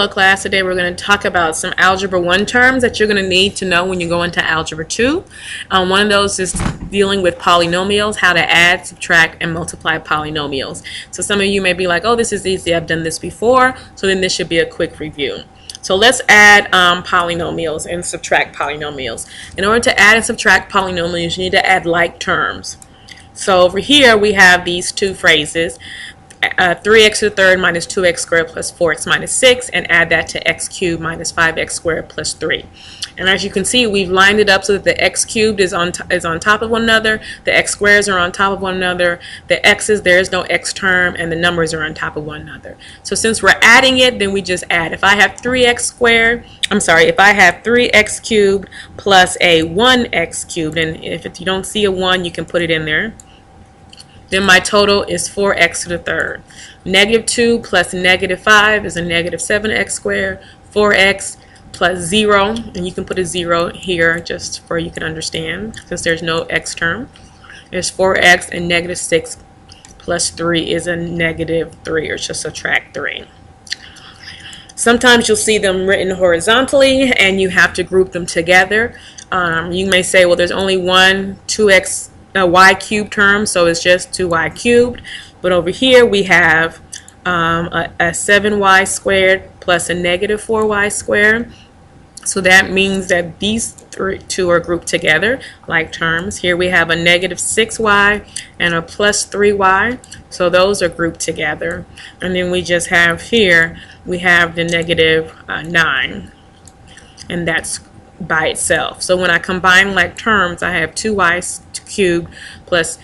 Hello class, today we're going to talk about some Algebra 1 terms that you're going to need to know when you go into Algebra 2. One of those is dealing with polynomials, how to add, subtract, and multiply polynomials. So some of you may be like, oh, this is easy, I've done this before, so then this should be a quick review. So let's add polynomials and subtract polynomials. In order to add and subtract polynomials, you need to add like terms. So over here we have these two phrases. 3x to the third minus 2x squared plus 4x minus 6, and add that to x cubed minus 5x squared plus 3. And as you can see, we've lined it up so that the x cubed is on top of one another, the x squares are on top of one another, the x's, there is no x term, and the numbers are on top of one another. So since we're adding it, then we just add. If I have 3x cubed plus a 1x cubed, and if you don't see a 1, you can put it in there, then my total is 4x to the third. Negative 2 plus negative 5 is a negative 7x squared. 4x plus 0, and you can put a 0 here just for you can understand, since there's no x term. There's 4x, and negative 6 plus 3 is a negative 3, or just subtract 3. Sometimes you'll see them written horizontally, and you have to group them together. You may say, well, there's only one a y cubed term, so it's just 2y cubed. But over here we have a 7y squared plus a negative 4y squared. So that means that these two are grouped together like terms. Here we have a negative 6y and a plus 3y. So those are grouped together. And then we just have here, we have the negative 9. And that's by itself. So when I combine like terms, I have 2y cubed plus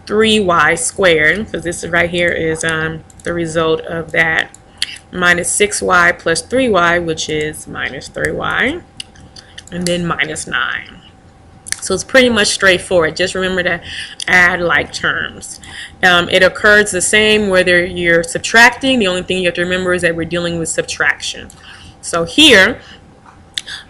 3y squared, because this right here is the result of that, minus 6y plus 3y, which is minus 3y, and then minus 9. So it's pretty much straightforward. Just remember to add like terms. It occurs the same whether you're subtracting. The only thing you have to remember is that we're dealing with subtraction. So here,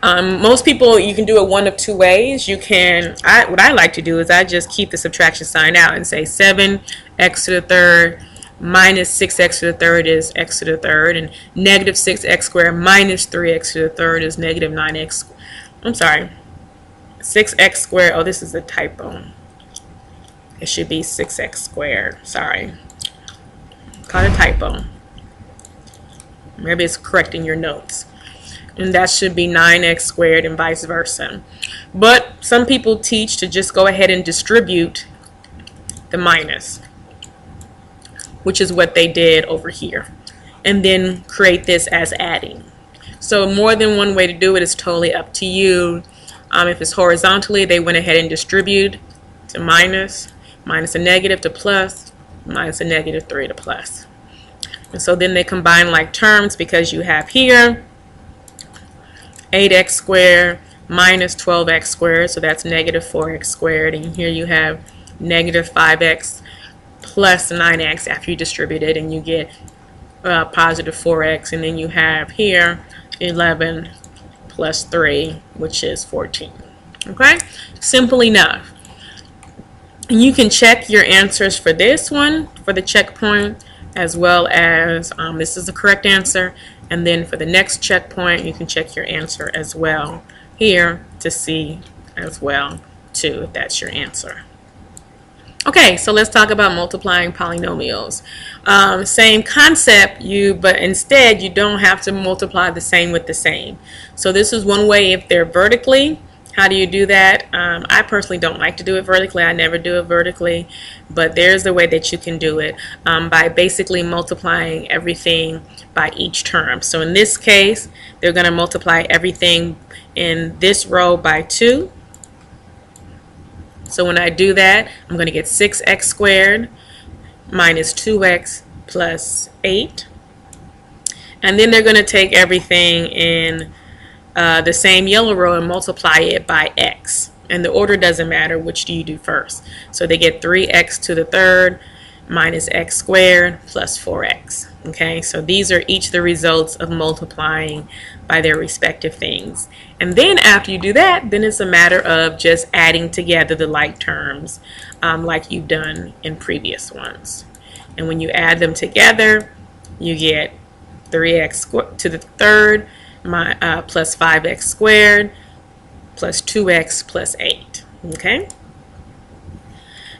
most people, you can do it one of two ways. You can, what I like to do is I just keep the subtraction sign out and say 7x to the third minus 6x to the third is x to the third, and negative 6x squared minus 3x to the third is negative 9x. I'm sorry, 6x squared. Oh, this is a typo. It should be 6x squared. Sorry, caught a typo. Maybe it's correcting your notes. And that should be 9x squared, and vice versa. But some people teach to just go ahead and distribute the minus, which is what they did over here, and then create this as adding. So more than one way to do it is totally up to you. If it's horizontally, they went ahead and distribute to minus, minus a negative to plus, minus a negative 3 to plus. And so then they combine like terms, because you have here 8x squared minus 12x squared, so that's negative 4x squared, and here you have negative 5x plus 9x after you distribute it, and you get positive 4x, and then you have here 11 plus 3, which is 14. Okay, simple enough. And you can check your answers for this one, for the checkpoint, as well as this is the correct answer. And then for the next checkpoint, you can check your answer as well here to see as well too if that's your answer. Okay, so let's talk about multiplying polynomials. Same concept, but instead you don't have to multiply the same with the same. So this is one way if they're vertically. How do you do that? I personally don't like to do it vertically. I never do it vertically, but there's the way that you can do it by basically multiplying everything by each term. So in this case, they're going to multiply everything in this row by 2. So when I do that, I'm going to get 6x squared minus 2x plus 8. And then they're going to take everything in the same yellow row and multiply it by x. And the order doesn't matter. Which do you do first? So they get 3x to the third minus x squared plus 4x. Okay, so these are each the results of multiplying by their respective things. And then after you do that, then it's a matter of just adding together the like terms like you've done in previous ones. And when you add them together, you get 3x to the third plus 5x squared plus 2x plus 8. Okay?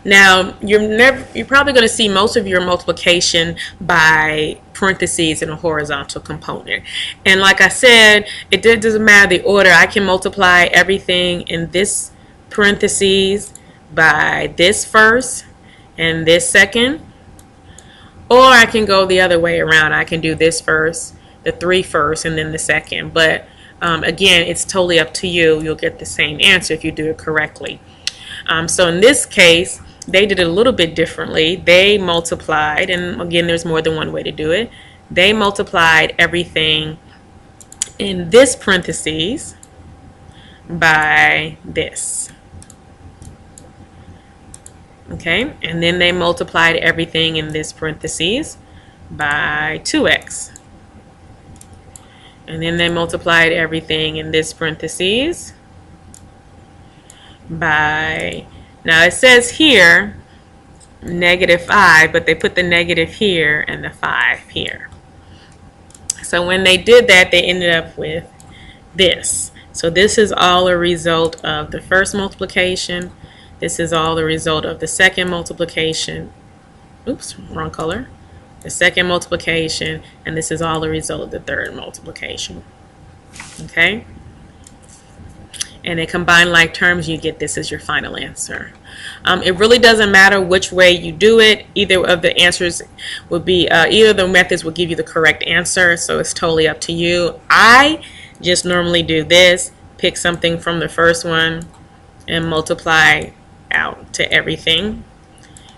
Now, you're probably going to see most of your multiplication by parentheses in a horizontal component. And like I said, it doesn't matter the order. I can multiply everything in this parentheses by this first and this second. Or I can go the other way around. I can do this first, the 3 first, and then the second. But again, it's totally up to you. You'll get the same answer if you do it correctly. So in this case, they did it a little bit differently. They multiplied, and again, there's more than one way to do it. They multiplied everything in this parentheses by this. Okay, and then they multiplied everything in this parentheses by 2x. And then they multiplied everything in this parentheses by, now it says here -5, but they put the negative here and the 5 here. So when they did that, they ended up with this. So this is all a result of the first multiplication. This is all the result of the second multiplication. Oops, wrong color. The second multiplication, and this is all the result of the third multiplication. Okay? And they combine like terms, you get this as your final answer. It really doesn't matter which way you do it. Either of the answers would be, either of the methods will give you the correct answer, so it's totally up to you. I just normally do this, pick something from the first one and multiply out to everything.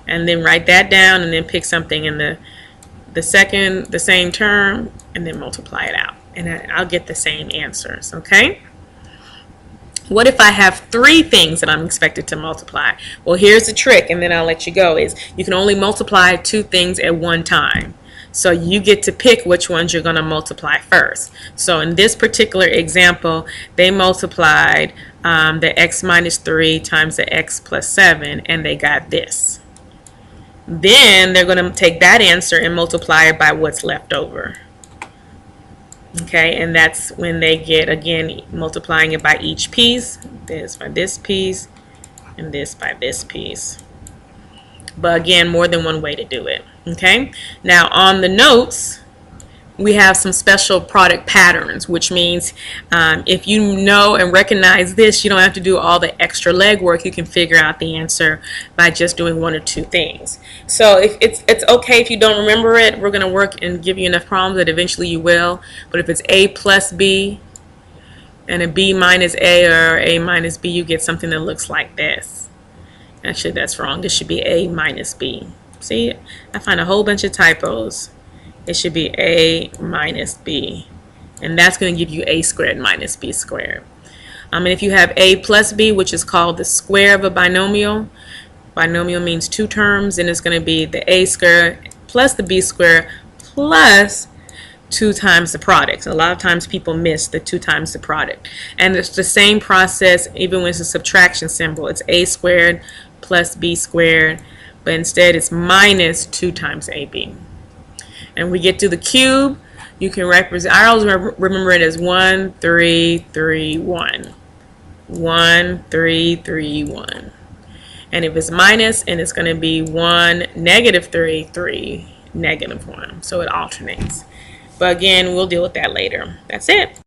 And then write that down and then pick something in the second, the same term, and then multiply it out. And I'll get the same answers, okay? What if I have 3 things that I'm expected to multiply? Well, here's the trick, and then I'll let you go, is you can only multiply 2 things at one time. So you get to pick which ones you're going to multiply first. So in this particular example, they multiplied the x minus 3 times the x plus 7, and they got this. Then they're going to take that answer and multiply it by what's left over. Okay, and that's when they get, again, multiplying it by each piece, this by this piece, and this by this piece. But again, more than one way to do it. Okay, now on the notes, we have some special product patterns, which means if you know and recognize this, you don't have to do all the extra legwork. You can figure out the answer by just doing 1 or 2 things. So if it's okay if you don't remember it. We're going to work and give you enough problems that eventually you will. But if it's a plus b and a b minus a or a minus b, you get something that looks like this. Actually, that's wrong. This should be a minus b. See, I find a whole bunch of typos. It should be a minus b, and that's going to give you a squared minus b squared. And if you have a plus b, which is called the square of a binomial, binomial means 2 terms, and it's going to be the a squared plus the b squared plus 2 times the product. A lot of times people miss the 2 times the product, and it's the same process even when it's a subtraction symbol. It's a squared plus b squared, but instead it's minus 2 times ab. And we get to the cube, you can represent, I always remember it as 1, 3, 3, 1. 1, 3, 3, 1. And if it's minus, and it's going to be 1, negative 3, 3, negative 1. So it alternates. But again, we'll deal with that later. That's it.